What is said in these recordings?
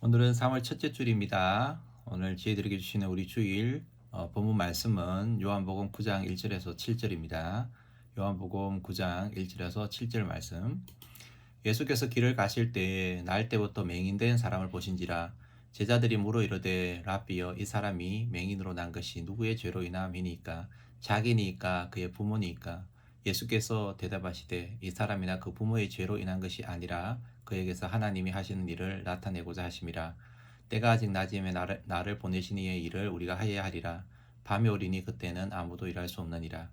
오늘은 3월 첫째 줄입니다. 오늘 지혜드리게 주시는 우리 주일 본문 말씀은 요한복음 9장 1절에서 7절입니다. 요한복음 9장 1절에서 7절 말씀. 예수께서 길을 가실 때에 날 때부터 맹인된 사람을 보신지라. 제자들이 물어 이르되 랍비여, 이 사람이 맹인으로 난 것이 누구의 죄로 인함이니까? 자기니까 그의 부모니까? 예수께서 대답하시되 이 사람이나 그 부모의 죄로 인한 것이 아니라 그에게서 하나님이 하시는 일을 나타내고자 하심이라. 때가 아직 낮음에 나를 보내신 이의 일을 우리가 하여야 하리라. 밤이 오리니 그때는 아무도 일할 수 없느니라.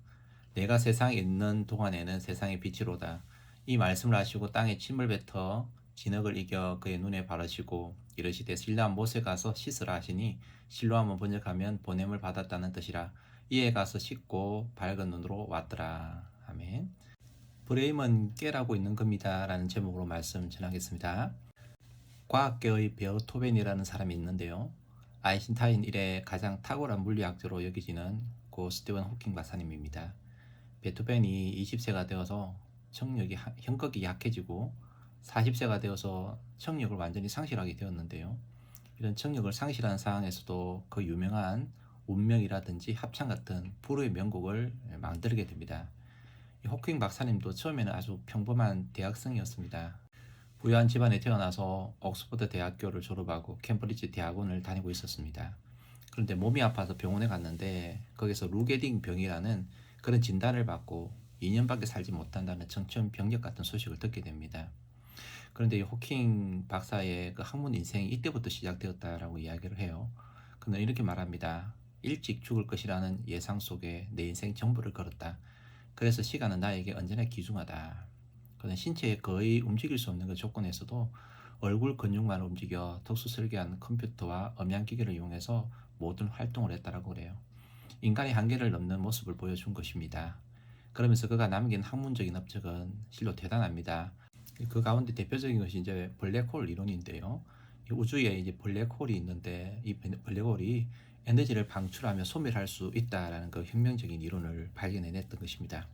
내가 세상에 있는 동안에는 세상의 빛이로다. 이 말씀을 하시고 땅에 침을 뱉어 진흙을 이겨 그의 눈에 바르시고 이르시되 실로암 못에 가서 씻으라 하시니, 실로암은 번역하면 보냄을 받았다는 뜻이라. 이에 가서 씻고 밝은 눈으로 왔더라. 아멘. 브레임은 깨라고 있는 겁니다 라는 제목으로 말씀 전하겠습니다. 과학계의 베어토벤이라는 사람이 있는데요, 아인슈타인 이래 가장 탁월한 물리학자로 여겨지는 고 스티븐 호킹 박사님입니다. 베토벤이 20세가 되어서 형격이 약해지고 40세가 되어서 청력을 완전히 상실하게 되었는데요, 이런 청력을 상실한 상황에서도 그 유명한 운명이라든지 합창 같은 불후의 명곡을 만들게 됩니다. 호킹 박사님도 처음에는 아주 평범한 대학생이었습니다. 부유한 집안에 태어나서 옥스퍼드 대학교를 졸업하고 캠브리지 대학원을 다니고 있었습니다. 그런데 몸이 아파서 병원에 갔는데 거기서 루게딩 병이라는 그런 진단을 받고 2년밖에 살지 못한다는 청천벽력 같은 소식을 듣게 됩니다. 그런데 이 호킹 박사의 그 학문 인생이 이때부터 시작되었다라고 이야기를 해요. 그는 이렇게 말합니다. 일찍 죽을 것이라는 예상 속에 내 인생 전부를 걸었다. 그래서 시간은 나에게 언제나 귀중하다. 그는 신체에 거의 움직일 수 없는 그 조건에서도 얼굴 근육만 움직여 특수 설계한 컴퓨터와 음향기기를 이용해서 모든 활동을 했다라고 그래요. 인간의 한계를 넘는 모습을 보여준 것입니다. 그러면서 그가 남긴 학문적인 업적은 실로 대단합니다. 그 가운데 대표적인 것이 이제 블랙홀 이론인데요. 우주에 이제 블랙홀이 있는데 이 블랙홀이 에너지를 방출하며 소멸할 수 있다라는 그 혁명적인 이론을 발견해냈던 것입니다.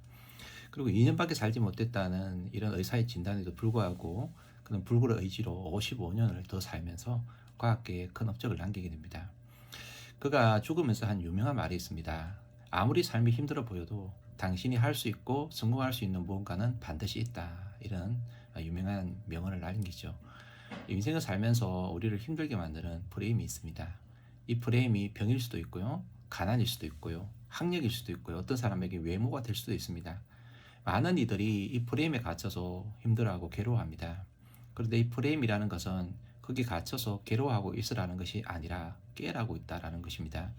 그리고 2년밖에 살지 못했다는 이런 의사의 진단에도 불구하고 그는 불굴의 의지로 55년을 더 살면서 과학계에 큰 업적을 남기게 됩니다. 그가 죽으면서 한 유명한 말이 있습니다. 아무리 삶이 힘들어 보여도 당신이 할 수 있고 성공할 수 있는 무언가는 반드시 있다. 이런 유명한 명언을 남기죠. 인생을 살면서 우리를 힘들게 만드는 프레임이 있습니다. 이 프레임이 병일 수도 있고요, 가난일 수도 있고요, 학력일 수도 있고요, 어떤 사람에게 외모가 될 수도 있습니다. 많은 이들이 이 프레임에 갇혀서 힘들어하고 괴로워합니다. 그런데 이 프레임이라는 것은 거기 갇혀서 괴로워하고 있으라는 것이 아니라 깨라고 있다라는 것입니다.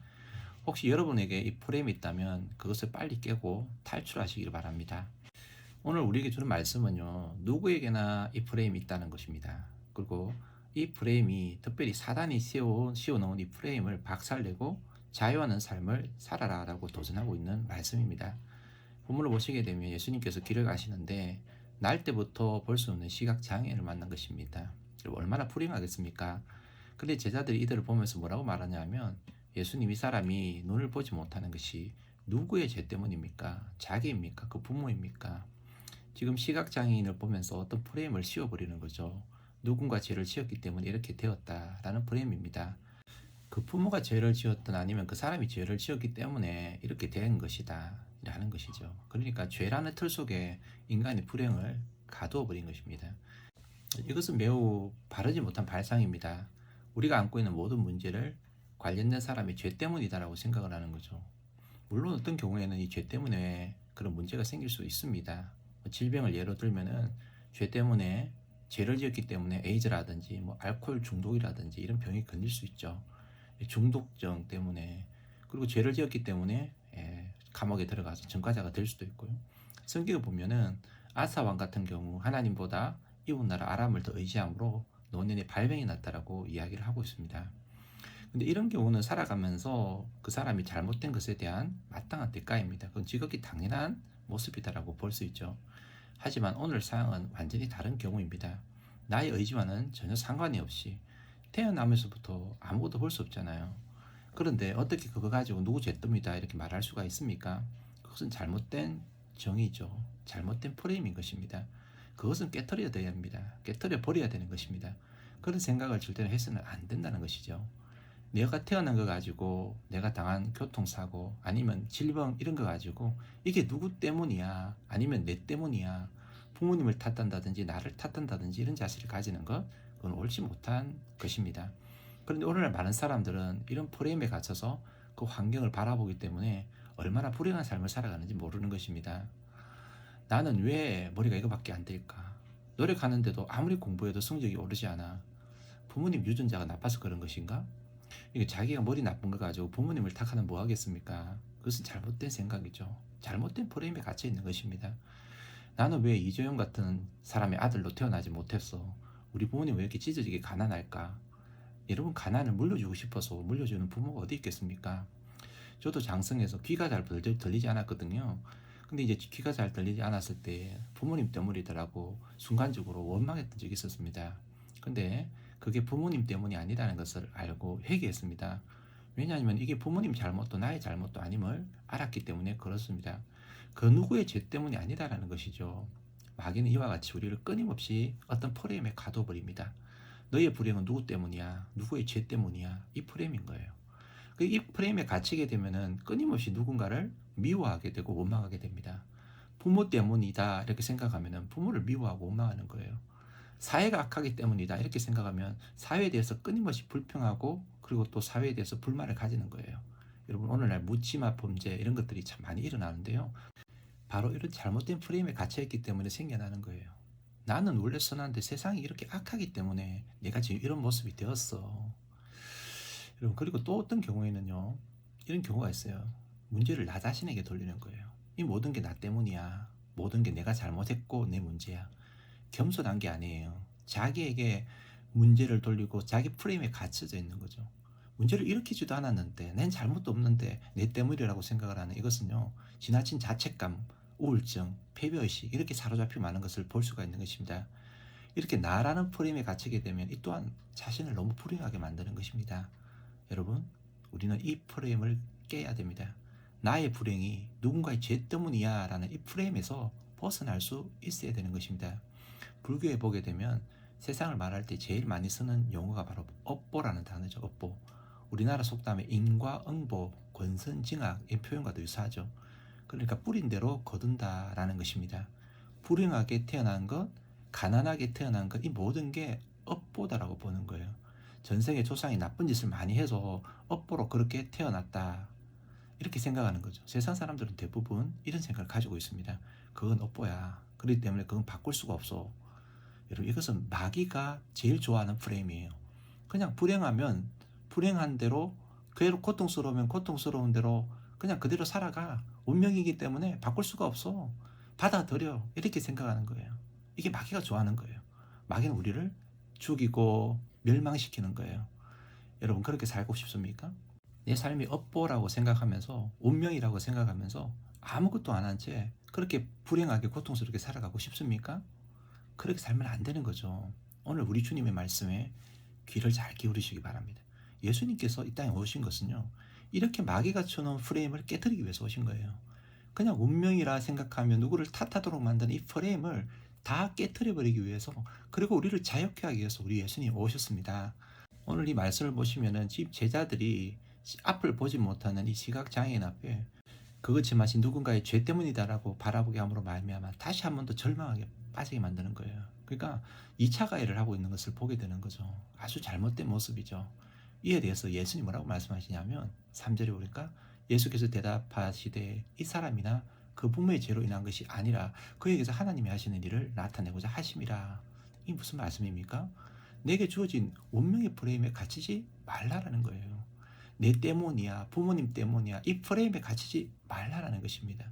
혹시 여러분에게 이 프레임이 있다면 그것을 빨리 깨고 탈출하시길 바랍니다. 오늘 우리에게 주는 말씀은요, 누구에게나 이 프레임이 있다는 것입니다. 그리고 이 프레임이 특별히 사단이 씌워놓은 이 프레임을 박살내고 자유하는 삶을 살아라 라고 도전하고 있는 말씀입니다. 본문을 보시게 되면 예수님께서 길을 가시는데 날 때부터 볼 수 없는 시각장애를 만난 것입니다. 얼마나 불행하겠습니까? 근데 제자들이 이들을 보면서 뭐라고 말하냐면, 예수님, 이 사람이 눈을 보지 못하는 것이 누구의 죄 때문입니까? 자기입니까? 그 부모입니까? 지금 시각장애인을 보면서 어떤 프레임을 씌워버리는 거죠. 누군가 죄를 지었기 때문에 이렇게 되었다라는 프레임입니다. 그 부모가 죄를 지었든 아니면 그 사람이 죄를 지었기 때문에 이렇게 된 것이다 라는 것이죠. 그러니까 죄라는 틀 속에 인간의 불행을 가두어 버린 것입니다. 이것은 매우 바르지 못한 발상입니다. 우리가 안고 있는 모든 문제를 관련된 사람의 죄 때문이다라고 생각을 하는 거죠. 물론 어떤 경우에는 이 죄 때문에 그런 문제가 생길 수 있습니다. 질병을 예로 들면은 죄 때문에 죄를 지었기 때문에 에이즈라든지 알코올 중독이라든지 이런 병이 걸릴 수 있죠. 중독증 때문에, 그리고 죄를 지었기 때문에 감옥에 들어가서 전과자가 될 수도 있고요. 성경에 보면은 아사 왕 같은 경우 하나님보다 이웃나라 아람을 더 의지함으로 노년에 발병이 났다라고 이야기를 하고 있습니다. 근데 이런 경우는 살아가면서 그 사람이 잘못된 것에 대한 마땅한 대가입니다. 그건 지극히 당연한 모습이다라고 볼 수 있죠. 하지만 오늘 사항은 완전히 다른 경우입니다. 나의 의지와는 전혀 상관이 없이 태어나면서부터 아무것도 볼 수 없잖아요. 그런데 어떻게 그거 가지고 누구 죄입니다 이렇게 말할 수가 있습니까? 그것은 잘못된 정의죠. 잘못된 프레임인 것입니다. 그것은 깨트려야 됩니다. 깨트려 버려야 되는 것입니다. 그런 생각을 절대로 해서는 안 된다는 것이죠. 내가 태어난 거 가지고 내가 당한 교통사고 아니면 질병 이런 거 가지고 이게 누구 때문이야 아니면 내 때문이야 부모님을 탓한다든지 나를 탓한다든지 이런 자세를 가지는 것 그건 옳지 못한 것입니다. 그런데 오늘날 많은 사람들은 이런 프레임에 갇혀서 그 환경을 바라보기 때문에 얼마나 불행한 삶을 살아가는지 모르는 것입니다. 나는 왜 머리가 이거밖에 안 될까? 노력하는데도 아무리 공부해도 성적이 오르지 않아. 부모님 유전자가 나빠서 그런 것인가? 이게 자기가 머리 나쁜 거 가지고 부모님을 탓하면 뭐 하겠습니까? 그것은 잘못된 생각이죠. 잘못된 프레임에 갇혀 있는 것입니다. 나는 왜 이재용 같은 사람의 아들로 태어나지 못했어? 우리 부모님 왜 이렇게 찢어지게 가난할까? 여러분 가난을 물려주고 싶어서 물려주는 부모가 어디 있겠습니까? 저도 장성에서 귀가 잘 들리지 않았거든요. 근데 이제 귀가 잘 들리지 않았을 때 부모님 때문이더라고 순간적으로 원망했던 적이 있었습니다. 근데 그게 부모님 때문이 아니라는 것을 알고 회개했습니다. 왜냐하면 이게 부모님 잘못도 나의 잘못도 아님을 알았기 때문에 그렇습니다. 그 누구의 죄 때문이 아니다라는 것이죠. 마귀는 이와 같이 우리를 끊임없이 어떤 프레임에 가둬버립니다. 너의 불행은 누구 때문이야? 누구의 죄 때문이야? 이 프레임인 거예요. 이 프레임에 갇히게 되면은 끊임없이 누군가를 미워하게 되고 원망하게 됩니다. 부모 때문이다 이렇게 생각하면은 부모를 미워하고 원망하는 거예요. 사회가 악하기 때문이다 이렇게 생각하면 사회에 대해서 끊임없이 불평하고 그리고 또 사회에 대해서 불만을 가지는 거예요. 여러분 오늘날 묻지마 범죄 이런 것들이 참 많이 일어나는데요. 바로 이런 잘못된 프레임에 갇혀있기 때문에 생겨나는 거예요. 나는 원래 선한데 세상이 이렇게 악하기 때문에 내가 지금 이런 모습이 되었어. 여러분 그리고 또 어떤 경우에는요. 이런 경우가 있어요. 문제를 나 자신에게 돌리는 거예요. 이 모든 게 나 때문이야. 모든 게 내가 잘못했고 내 문제야. 겸손한 게 아니에요. 자기에게 문제를 돌리고 자기 프레임에 갇혀져 있는 거죠. 문제를 일으키지도 않았는데 난 잘못도 없는데 내 때문이라고 생각을 하는 이것은요. 지나친 자책감, 우울증, 패배의식 이렇게 사로잡혀 많은 것을 볼 수가 있는 것입니다. 이렇게 나라는 프레임에 갇히게 되면 이 또한 자신을 너무 불행하게 만드는 것입니다. 여러분 우리는 이 프레임을 깨야 됩니다. 나의 불행이 누군가의 죄 때문이야 라는 이 프레임에서 벗어날 수 있어야 되는 것입니다. 불교에 보게 되면 세상을 말할 때 제일 많이 쓰는 용어가 바로 업보라는 단어죠. 업보. 우리나라 속담에 인과응보, 권선징악 이 표현과도 유사하죠. 그러니까 뿌린 대로 거둔다라는 것입니다. 불행하게 태어난 것, 가난하게 태어난 것, 이 모든 게 업보다라고 보는 거예요. 전생에 조상이 나쁜 짓을 많이 해서 업보로 그렇게 태어났다. 이렇게 생각하는 거죠. 세상 사람들은 대부분 이런 생각을 가지고 있습니다. 그건 업보야. 그렇기 때문에 그건 바꿀 수가 없어. 여러분 이것은 마귀가 제일 좋아하는 프레임이에요. 그냥 불행하면 불행한 대로 그대로 고통스러우면 고통스러운 대로 그냥 그대로 살아가. 운명이기 때문에 바꿀 수가 없어. 받아들여. 이렇게 생각하는 거예요. 이게 마귀가 좋아하는 거예요. 마귀는 우리를 죽이고 멸망시키는 거예요. 여러분 그렇게 살고 싶습니까? 내 삶이 업보라고 생각하면서 운명이라고 생각하면서 아무것도 안 한 채 그렇게 불행하게 고통스럽게 살아가고 싶습니까? 그렇게 살면 안 되는 거죠. 오늘 우리 주님의 말씀에 귀를 잘 기울이시기 바랍니다. 예수님께서 이 땅에 오신 것은요. 이렇게 마귀가 쳐놓은 프레임을 깨뜨리기 위해서 오신 거예요. 그냥 운명이라 생각하며 누구를 탓하도록 만드는 이 프레임을 다 깨뜨려버리기 위해서 그리고 우리를 자유케 하기 위해서 우리 예수님이 오셨습니다. 오늘 이 말씀을 보시면은 지금 제자들이 앞을 보지 못하는 이 시각장애인 앞에 그것이 마치 누군가의 죄 때문이다라고 바라보게 함으로 말미암아 다시 한 번 더 절망하게 빠지게 만드는 거예요. 그러니까 2차 가해를 하고 있는 것을 보게 되는 거죠. 아주 잘못된 모습이죠. 이에 대해서 예수님 뭐라고 말씀하시냐면 3절에 보니까 예수께서 대답하시되 이 사람이나 그 부모의 죄로 인한 것이 아니라 그에게서 하나님이 하시는 일을 나타내고자 하심이라. 이게 무슨 말씀입니까? 내게 주어진 운명의 프레임에 갇히지 말라라는 거예요. 내 때문이야, 부모님 때문이야, 이 프레임에 갇히지 말라라는 것입니다.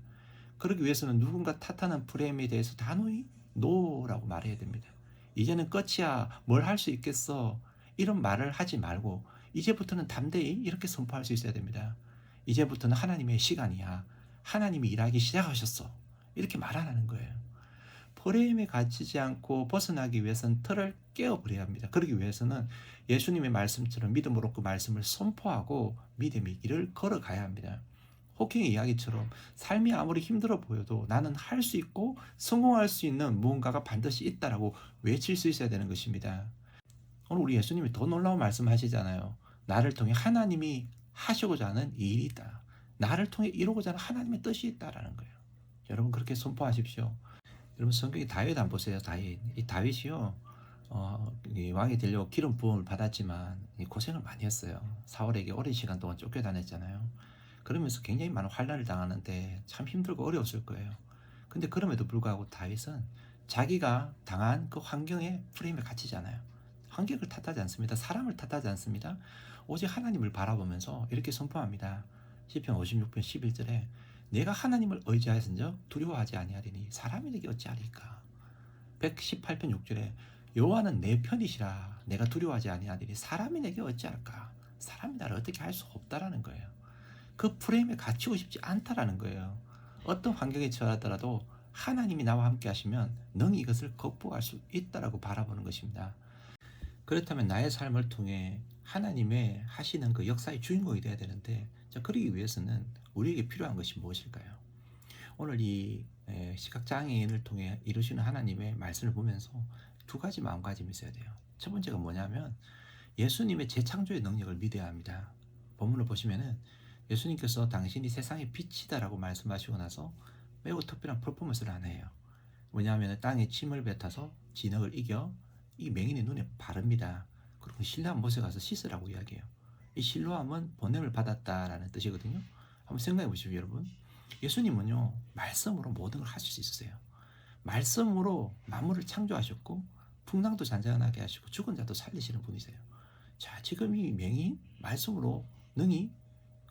그러기 위해서는 누군가 탓하는 프레임에 대해서 단호히 노라고 말해야 됩니다. 이제는 끝이야, 뭘 할 수 있겠어, 이런 말을 하지 말고 이제부터는 담대히 이렇게 선포할 수 있어야 됩니다. 이제부터는 하나님의 시간이야, 하나님이 일하기 시작하셨어, 이렇게 말하라는 거예요. 프레임에 갇히지 않고 벗어나기 위해서는 틀을 깨어버려야 합니다. 그러기 위해서는 예수님의 말씀처럼 믿음으로 그 말씀을 선포하고 믿음의 길을 걸어가야 합니다. 호킹의 이야기처럼 삶이 아무리 힘들어 보여도 나는 할 수 있고 성공할 수 있는 무언가가 반드시 있다라고 외칠 수 있어야 되는 것입니다. 오늘 우리 예수님이 더 놀라운 말씀하시잖아요. 나를 통해 하나님이 하시고자 하는 일이 있다. 나를 통해 이루고자 하는 하나님의 뜻이 있다라는 거예요. 여러분 그렇게 선포하십시오. 여러분 성경에 다윗 안 보세요. 다윗. 이 다윗이요. 이 왕이 되려고 기름 부음을 받았지만 고생을 많이 했어요. 사울에게 오랜 시간 동안 쫓겨다녔잖아요. 그러면서 굉장히 많은 환난을 당하는데 참 힘들고 어려웠을 거예요. 근데 그럼에도 불구하고 다윗은 자기가 당한 그 환경에 프레임에 갇히지 않아요. 환경을 탓하지 않습니다. 사람을 탓하지 않습니다. 오직 하나님을 바라보면서 이렇게 선포합니다. 시편 56편 11절에 내가 하나님을 의지하였은즉 두려워하지 아니하리니 사람이 내게 어찌하리까. 118편 6절에 여호와는 내 편이시라 내가 두려워하지 아니하리니 사람이 내게 어찌할까. 사람이 나를 어떻게 할 수 없다라는 거예요. 그 프레임에 갇히고 싶지 않다라는 거예요. 어떤 환경에 처하더라도 하나님이 나와 함께 하시면 능히 이것을 극복할 수 있다라고 바라보는 것입니다. 그렇다면 나의 삶을 통해 하나님의 하시는 그 역사의 주인공이 되어야 되는데, 그러기 위해서는 우리에게 필요한 것이 무엇일까요? 오늘 이 시각장애인을 통해 이루시는 하나님의 말씀을 보면서 두 가지 마음가짐이 있어야 돼요. 첫 번째가 뭐냐면 예수님의 재창조의 능력을 믿어야 합니다. 본문을 보시면은 예수님께서 당신이 세상의 빛이다라고 말씀하시고 나서 매우 특별한 퍼포먼스를 하네요. 뭐냐면 땅에 침을 뱉어서 진흙을 이겨 이 맹인의 눈에 바릅니다. 그리고 실로암 못에 가서 씻으라고 이야기해요. 이 실로암은 보냄을 받았다라는 뜻이거든요. 한번 생각해 보시죠, 여러분. 예수님은요 말씀으로 모든 걸 하실 수 있으세요. 말씀으로 만물을 창조하셨고 풍랑도 잔잔하게 하시고 죽은 자도 살리시는 분이세요. 자, 지금 이 맹인 말씀으로 능히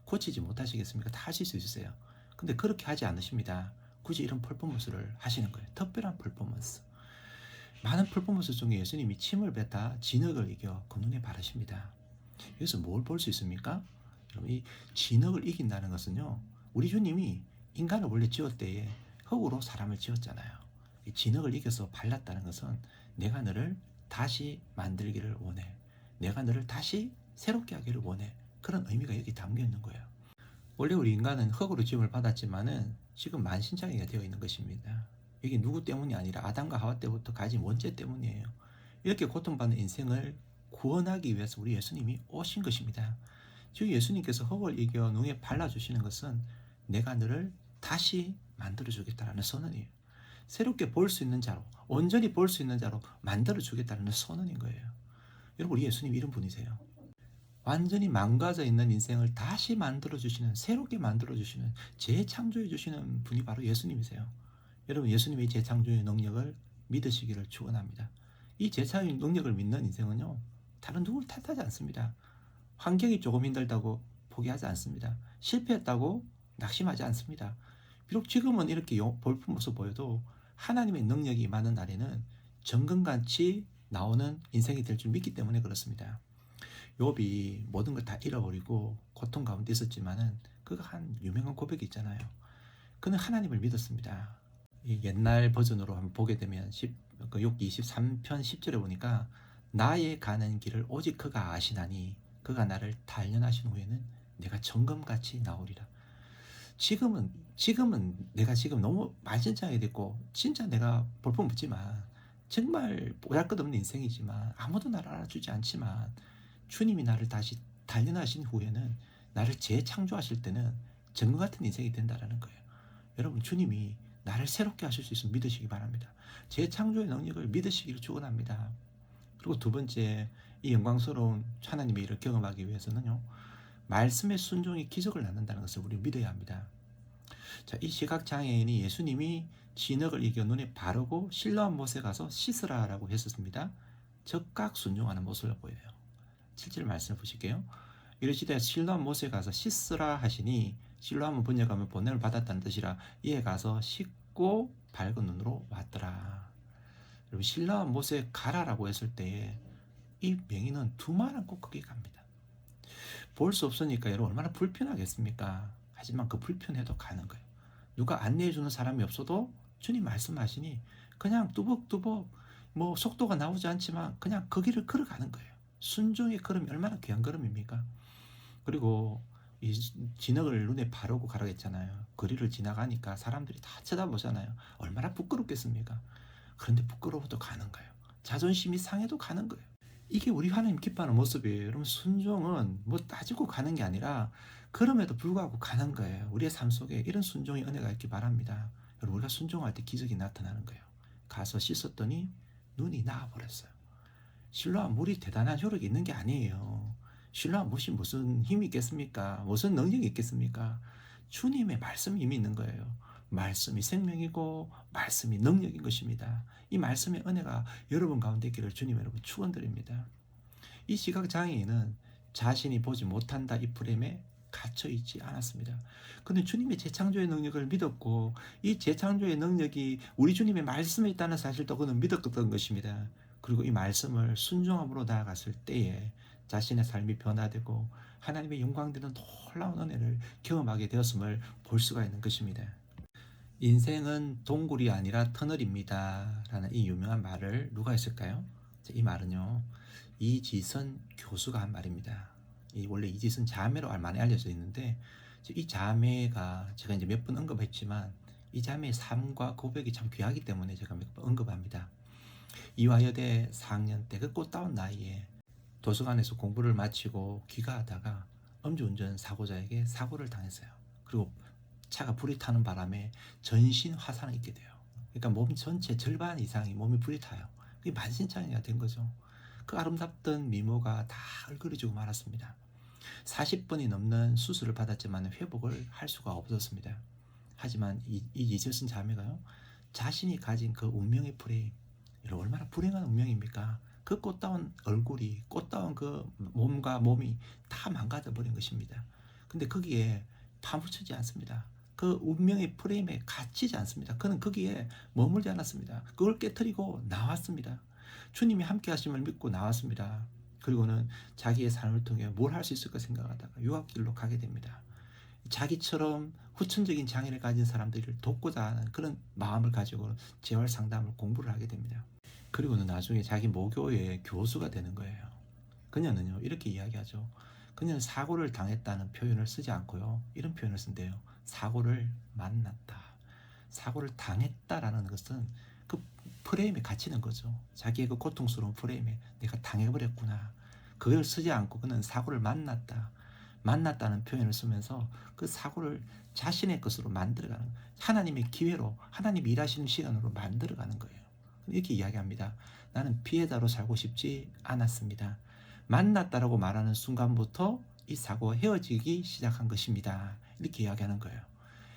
고치지 못하시겠습니까? 다 하실 수 있으세요. 근데 그렇게 하지 않으십니다. 굳이 이런 퍼포먼스를 하시는 거예요. 특별한 퍼포먼스. 많은 퍼포먼스 중에 예수님이 침을 뱉다 진흙을 이겨 그 눈에 바르십니다. 여기서 뭘 볼 수 있습니까? 여러분, 이 진흙을 이긴다는 것은요, 우리 주님이 인간을 원래 지을 때에 흙으로 사람을 지었잖아요. 이 진흙을 이겨서 발랐다는 것은 내가 너를 다시 만들기를 원해. 내가 너를 다시 새롭게 하기를 원해. 그런 의미가 여기 담겨 있는 거예요. 원래 우리 인간은 흙으로 지음을 받았지만은 지금 만신창이가 되어 있는 것입니다. 이게 누구 때문이 아니라 아담과 하와 때부터 가진 원죄 때문이에요. 이렇게 고통받는 인생을 구원하기 위해서 우리 예수님이 오신 것입니다. 즉 예수님께서 흙을 이겨 눈에 발라주시는 것은 내가 너를 다시 만들어주겠다는 선언이에요. 새롭게 볼 수 있는 자로, 온전히 볼 수 있는 자로 만들어주겠다는 선언인 거예요. 여러분, 우리 예수님 이런 분이세요. 완전히 망가져 있는 인생을 다시 만들어주시는, 새롭게 만들어주시는, 재창조해주시는 분이 바로 예수님이세요. 여러분, 예수님의 재창조의 능력을 믿으시기를 축원합니다. 이 재창조의 능력을 믿는 인생은요, 다른 누구를 탓하지 않습니다. 환경이 조금 힘들다고 포기하지 않습니다. 실패했다고 낙심하지 않습니다. 비록 지금은 이렇게 볼품없어 보여도 하나님의 능력이 임하는 날에는 정금같이 나오는 인생이 될 줄 믿기 때문에 그렇습니다. 욥이 모든 걸 다 잃어버리고 고통 가운데 있었지만은 그가 한 유명한 고백이 있잖아요. 그는 하나님을 믿었습니다. 이 옛날 버전으로 한번 보게 되면 욥기 23편 10절에 보니까 나의 가는 길을 오직 그가 아시나니 그가 나를 단련하신 후에는 내가 정금같이 나오리라. 지금은 내가 지금 너무 만신창이 됐고 진짜 내가 볼품없지만 정말 보잘것없는 인생이지만 아무도 나를 알아주지 않지만 주님이 나를 다시 단련하신 후에는 나를 재창조하실 때는 정금 같은 인생이 된다는 거예요. 여러분, 주님이 나를 새롭게 하실 수 있으면 믿으시기 바랍니다. 재창조의 능력을 믿으시기를 축원합니다. 그리고 두 번째, 이 영광스러운 하나님의 일을 경험하기 위해서는요, 말씀의 순종이 기적을 낳는다는 것을 우리 믿어야 합니다. 자, 이 시각장애인이 예수님이 진흙을 이겨 눈에 바르고 실로암 못에 가서 씻으라라고 했었습니다. 즉각 순종하는 모습을 보여요. 7절 말씀을 보실게요. 이르시되 실로암 못에 가서 씻으라 하시니, 실로암은 번역하면 보냄을 받았다는 뜻이라 이에 가서 씻고 밝은 눈으로 왔더라. 여러분, 실로암 못에 가라라고 했을 때에 이 맹인은 두말은 꼭 거기 갑니다. 볼 수 없으니까 여러분 얼마나 불편하겠습니까? 하지만 그 불편해도 가는 거예요. 누가 안내해주는 사람이 없어도 주님 말씀하시니 그냥 뚜벅뚜벅 뭐 속도가 나오지 않지만 그냥 그 길을 걸어가는 거예요. 순종의 걸음이 얼마나 귀한 걸음입니까? 그리고 이 진흙을 눈에 바르고 가라고 했잖아요. 거리를 지나가니까 사람들이 다 쳐다보잖아요. 얼마나 부끄럽겠습니까? 그런데 부끄러워도 가는 거예요. 자존심이 상해도 가는 거예요. 이게 우리 하나님 기뻐하는 모습이에요. 여러분, 순종은 뭐 따지고 가는 게 아니라 그럼에도 불구하고 가는 거예요. 우리의 삶 속에 이런 순종의 은혜가 있기 바랍니다. 여러분, 우리가 순종할 때 기적이 나타나는 거예요. 가서 씻었더니 눈이 나아버렸어요. 실로암 물이 대단한 효력이 있는 게 아니에요. 실로암 물이 무슨 힘이 있겠습니까? 무슨 능력이 있겠습니까? 주님의 말씀이 힘이 있는 거예요. 말씀이 생명이고 말씀이 능력인 것입니다. 이 말씀의 은혜가 여러분 가운데 있기를 주님 여러분 축원드립니다. 이 시각장애인은 자신이 보지 못한다 이 프레임에 갇혀 있지 않았습니다. 근데 주님의 재창조의 능력을 믿었고 이 재창조의 능력이 우리 주님의 말씀에 있다는 사실도 그는 믿었던 것입니다. 그리고 이 말씀을 순종함으로 나아갔을 때에 자신의 삶이 변화되고 하나님의 영광되는 놀라운 은혜를 경험하게 되었음을 볼 수가 있는 것입니다. 인생은 동굴이 아니라 터널입니다 라는 이 유명한 말을 누가 했을까요? 이 말은요, 이지선 교수가 한 말입니다. 원래 이지선 자매로 많이 알려져 있는데 이 자매가 제가 이제 몇 번 언급했지만 이 자매의 삶과 고백이 참 귀하기 때문에 제가 몇 번 언급합니다. 이화여대 4학년 때 그 꽃다운 나이에 도서관에서 공부를 마치고 귀가하다가 음주운전 사고자에게 사고를 당했어요. 그리고 차가 불이 타는 바람에 전신 화상을 입게 돼요. 그러니까 몸 전체 절반 이상이 몸이 불이 타요. 그게 만신창이가 된 거죠. 그 아름답던 미모가 다 얼그러지고 말았습니다. 40번이 넘는 수술을 받았지만 회복을 할 수가 없었습니다. 하지만 이 이철순 자매가요, 자신이 가진 그 운명의 프레임, 얼마나 불행한 운명입니까? 그 꽃다운 얼굴이, 꽃다운 그 몸과 몸이 다 망가져 버린 것입니다. 근데 거기에 파묻히지 않습니다. 그 운명의 프레임에 갇히지 않습니다. 그는 거기에 머물지 않았습니다. 그걸 깨뜨리고 나왔습니다. 주님이 함께 하심을 믿고 나왔습니다. 그리고는 자기의 삶을 통해 뭘 할 수 있을까 생각하다가 유학길로 가게 됩니다. 자기처럼 후천적인 장애를 가진 사람들을 돕고자 하는 그런 마음을 가지고 재활 상담을 공부를 하게 됩니다. 그리고는 나중에 자기 모교의 교수가 되는 거예요. 그녀는요, 이렇게 이야기하죠. 그녀는 사고를 당했다는 표현을 쓰지 않고요, 이런 표현을 쓴대요. 사고를 만났다. 사고를 당했다라는 것은 그 프레임에 갇히는 거죠. 자기의 그 고통스러운 프레임에 내가 당해버렸구나. 그걸 쓰지 않고 그는 사고를 만났다. 만났다는 표현을 쓰면서 그 사고를 자신의 것으로 만들어가는, 하나님의 기회로, 하나님이 일하시는 시간으로 만들어가는 거예요. 이렇게 이야기합니다. 나는 피해자로 살고 싶지 않았습니다. 만났다라고 말하는 순간부터 이 사고와 헤어지기 시작한 것입니다. 이렇게 이야기하는 거예요.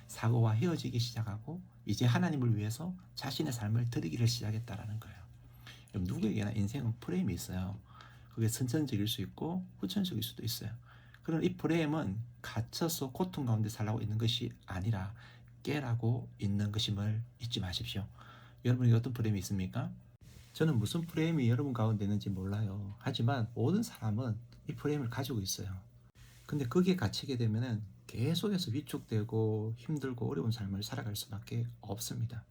사고와 헤어지기 시작하고 이제 하나님을 위해서 자신의 삶을 드리기를 시작했다라는 거예요. 누구에게나 인생은 프레임이 있어요. 그게 선천적일 수 있고 후천적일 수도 있어요. 그런 이 프레임은 갇혀서 고통 가운데 살라고 있는 것이 아니라 깨라고 있는 것임을 잊지 마십시오. 여러분에게 어떤 프레임이 있습니까? 저는 무슨 프레임이 여러분 가운데 있는지 몰라요. 하지만 모든 사람은 이 프레임을 가지고 있어요. 근데 거기에 갇히게 되면은 계속해서 위축되고 힘들고 어려운 삶을 살아갈 수밖에 없습니다.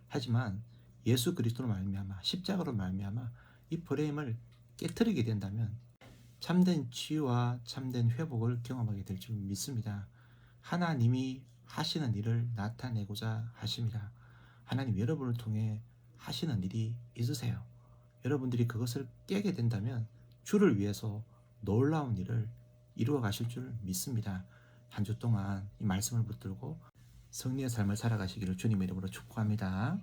하지만 예수 그리스도로 말미암아, 십자가로 말미암아 이 프레임을 깨뜨리게 된다면 참된 치유와 참된 회복을 경험하게 될 줄 믿습니다. 하나님이 하시는 일을 나타내고자 하십니다. 하나님 여러분을 통해 하시는 일이 있으세요. 여러분들이 그것을 깨게 된다면 주를 위해서 놀라운 일을 이루어 가실 줄 믿습니다. 한 주 동안 이 말씀을 붙들고 승리의 삶을 살아가시기를 주님의 이름으로 축복합니다.